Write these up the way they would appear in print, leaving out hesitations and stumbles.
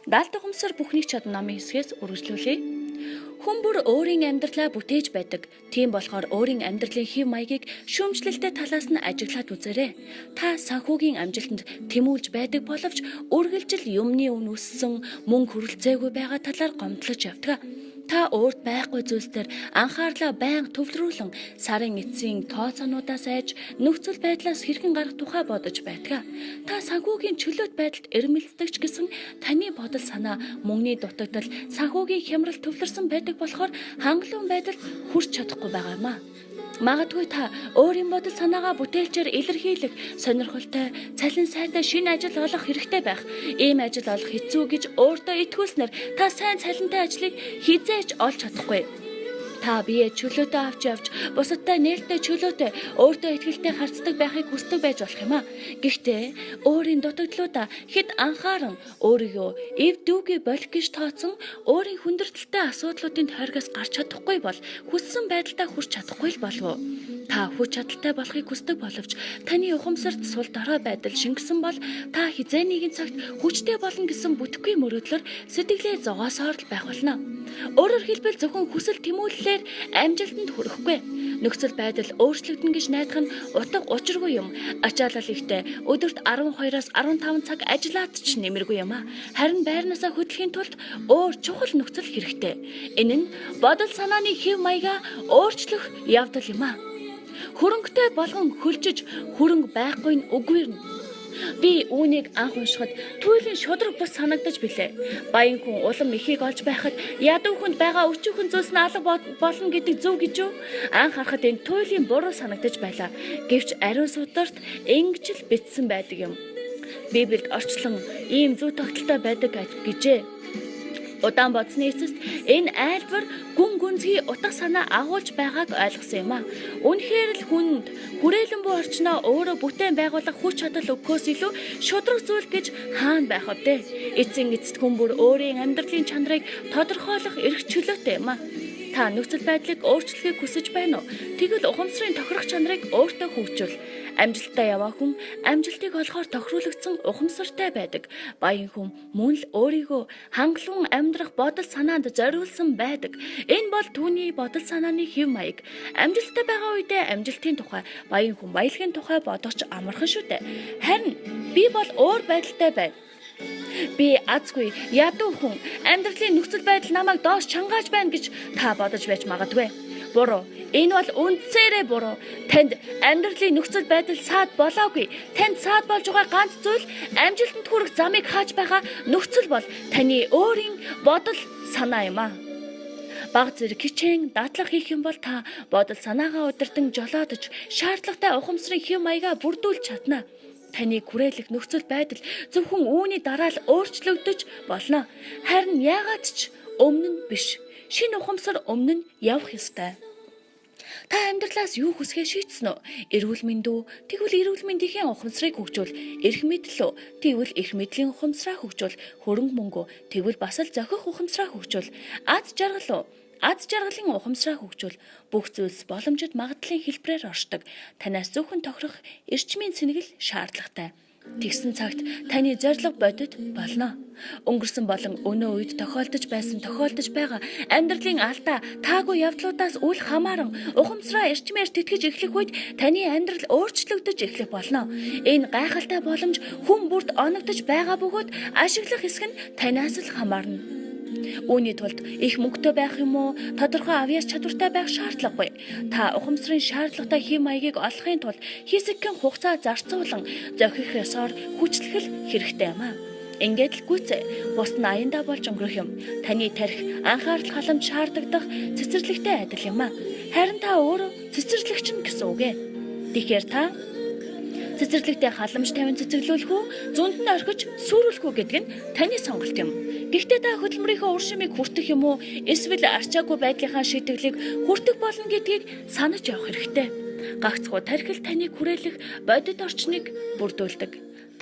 Даалт ухамсар бүхнийг чад намын хэсгээс үргэлжлүүлье. Хүн бүр өөрийн амьдралаа бүтээж байдаг. Тийм болохоор өөрийн амьдралын хэв маягийг шүүмжлэлтэй талаас нь ажиглаад үзээрэй. Та санхүүгийн амжилтанд тэмүүлж байдаг боловч үргэлжил юмны үн өссөн, мөнгө хүрэлцээгүй байгаа талаар гомдлож явдаг. Та өөрт байхгүй зүйлсээр анхаарлаа байнга төвлөрүүлэн сарын эцсийн тооцоонуудаас айж нөхцөл байдлаас хэрхэн гарах тухай бодож байдаг. Та санхүүгийн чөлөөт байдалд эрмэлздэгч гэсэн таны бодол санаа мөнгөний дутагдал санхүүгийн хямрал төвлөрсөн байдаг болохоор хангалуун байдалд хүрч чадахгүй байгаа юм аа. Магадгүй та өөрийн бодол санаагаа бүтээлчээр илэрхийлэх сонирхолтой, цалин сайтай шинэ ажил олох хэрэгтэй байх. Ийм ажил олох хэцүү гэж өөртөө итгүүлснээр та сайн цалинтай ажлыг хизээч олж чадахгүй. Та бие чөлөөтэй авч явж, бусадтай нээлттэй чөлөөтэй, өөртөө ихтэй харцдаг байхыг хүсдэг байж болох юм аа. Гэхдээ өөрийн дутагдлуудаа хэд анхааран өөрийгөө эв дүүгээ болох гэж тооцсон өөрийн хүндрэлтэй асуудлуудын тойргоос гарч чадахгүй бол хүссэн байдалтай хүрч чадахгүй л болов уу? Та хүч чадалтай болохыг хүсдэг боловч таны ухамсарт сул дорой байдал шингэсэн бол та хизээ нэгэн цагт хүчтэй болно гэсэн бүтэхгүй мөрөөдлөөр сэтгэлээ зогоосоор л байх болно. Өөрөөр хэлбэл зөвхөн хүсэл тэмүүлэлээр амжилтанд хүрэхгүй. Нөхцөл байдал өөрчлөгдөн гэж найдах нь утга учиргүй юм. Ачаалал ихтэй өдөрт 12-аас 15 цаг ажиллаад ч нэмэргүй юм а. Харин байрнаасаа хөдлөхийн тулд өөр чухал нөхцөл хэрэгтэй. Энэ нь бодол санааны хэв маягаа өөрчлөх явдал юм а. Хөрөнгөтэй болгон хөлжиж хөрөнгө байхгүй нь үгүй юм. Би үүнийг анх уншихад туйлын шудраг бус санагдаж билээ. Баян хүн улам ихийг олж байхад ядуу хүнд байгаа өчүүхэн зүйлс нь алга болно гэдэг зөв гэж юу? Анх харахад энэ туйлын буруу санагдаж байлаа. Гэвч ариун сударт ингэж л бичсэн байдаг юм. Библиэд орчлон ийм зөв тогтолтой байдаг гэжээ. Удаан бодсны эцэст энэ айлбар гүн гүнзгий утга санаа агуулж байгааг ойлгосон юм а. Үнэхээр л хүнд хүрээлэн буй орчноо өөрөө бүтээн байгуулах хүч чадал өгөхөөс илүү шудраг зүйл гэж хаана байх вэ? Эцсийн эцэст хүн бүр өөрийн амьдралын чанарыг тодорхойлох эрх чөлөөтэй юм а. Та нөхцөл байдлыг өөрчлөхийг хүсэж байна уу? Тэгвэл ухамсарын тохирох чанарыг өөртөө хөгжүүл. Амжилттай яваа хүн амжилтыг олохоор тохируулагдсан ухамсартай байдаг. Баян хүн мөн л өөрийгөө хангалуун амьдрах бодол санаанд зориулсан байдаг. Энэ бол түүний бодол санааны хэв маяг. Амжилттай байгаа үедээ амжилтын тухай, баян хүн баялагын тухай бодох ч амархан шүү дээ. Харин би бол өөр байдалтай байна. Би азгүй ядуу хүн амьдралын нөхцөл байдал намайг доош чангааж байна гэж та бодож байж магадгүй. Буруу. Энэ бол үндсээрээ буруу. Танд амьдралын нөхцөл байдал саад болоогүй. Танд саад болж байгаа ганц зүйл амжилтанд хүрэх замыг хааж байгаа нөхцөл бол таны өөрийн бодол санаа юм а. Баг зэрэг хичээн дадлаг хийх юм бол та бодол санаагаа удирдан жолоодож шаардлагатай ухамсарын хэв маягаа бүрдүүлж чадна. Таны хүрээлэх нөхцөл байдал зөвхөн үүний дараа л өөрчлөгдөж болно. Харин яагаад ч өмнө нь биш. Шинэ ухамсар өмнө нь явах ёстой. Та амьдралаас юу хүсгээ шийдсэн үү? Эрүүл мэнд үү? Тэгвэл эрүүл мэндийн ухамсарыг хөгжүүл. Эрх мэдэл үү? Тэгвэл эрх мэдлийн ухамсараа хөгжүүл. Хөрөнгө мөнгө үү? Тэгвэл бас л зохих ухамсараа хөгжүүл. Аз жаргал уу? Аз жаргалын ухамсараа хөгжүүл. Бүх зүйлс боломжит магадлалын хэлбэрээр оршдог. Танаас зөвхөн тохирох эрчмийн цэнэгэл шаардлагатай. Тэгсэн цагт таны зорилго бодит болно. Өнгөрсөн болон өнөө үед тохиолдож байгаа амьдралын алдаа таагүй явдлуудаас үл хамааран ухамсараа эрчмээр тэтгэж эхлэх үед таны амьдрал өөрчлөгдөж эхлэх болно. Энэ гайхалтай боломж хүн бүрт оногдож байгаа бөгөөд ашиглах хэсэг нь танаас л хамаарна. Үүний тулд их мөнгөтэй байх юм уу, тодорхой авьяас чадвартай байх шаардлагагүй. Та ухамсарын шаардлагатай хэв маягийг олохын тулд хэсэгхэн хугацаа зарцуулан зохих ёсоор хүчлэхэл хэрэгтэй юм аа. Ингээд л гүйцээ бус нь аяндаа болж өнгөрөх юм. Таны тарих анхаарал халамж шаарддаг цэцэрлэгтэй адил юм аа. Харин та өөрөө цэцэрлэгч нь гэсэн үг ээ. Тэгэхээр та цэцэрлэгтэй халамж тавин цэцэглүүлэх үү, зүүнд нь орхиж сүрүүлэх үү гэдэг нь таны сонголт юм. Гэхдээ та хөдөлмөрийнхөө үр шимийг хүртэх юм уу, эсвэл арчаагүй байдлынхаа шийтгэлийг хүртэх болно гэдгийг санаж явах хэрэгтэй. Гагцхүү тархил таныг хүрээлэх бодит орчныг бүрдүүлдэг.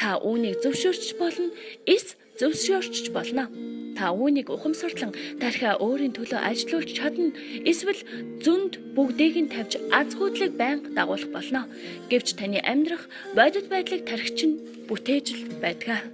Та үүнийг зөвшөөрч болно, эс зөвшөөрч болно. Та үүнийг ухамсарлан тархиа өөрийн төлөө ажилуулж чадна. Эсвэл зөнд бүгдийг нь тавьж азгуудлыг байнга дагуулах болно. Гэвч таны амьдрах бодит байдлыг тархич нь бүтээж л байдаг.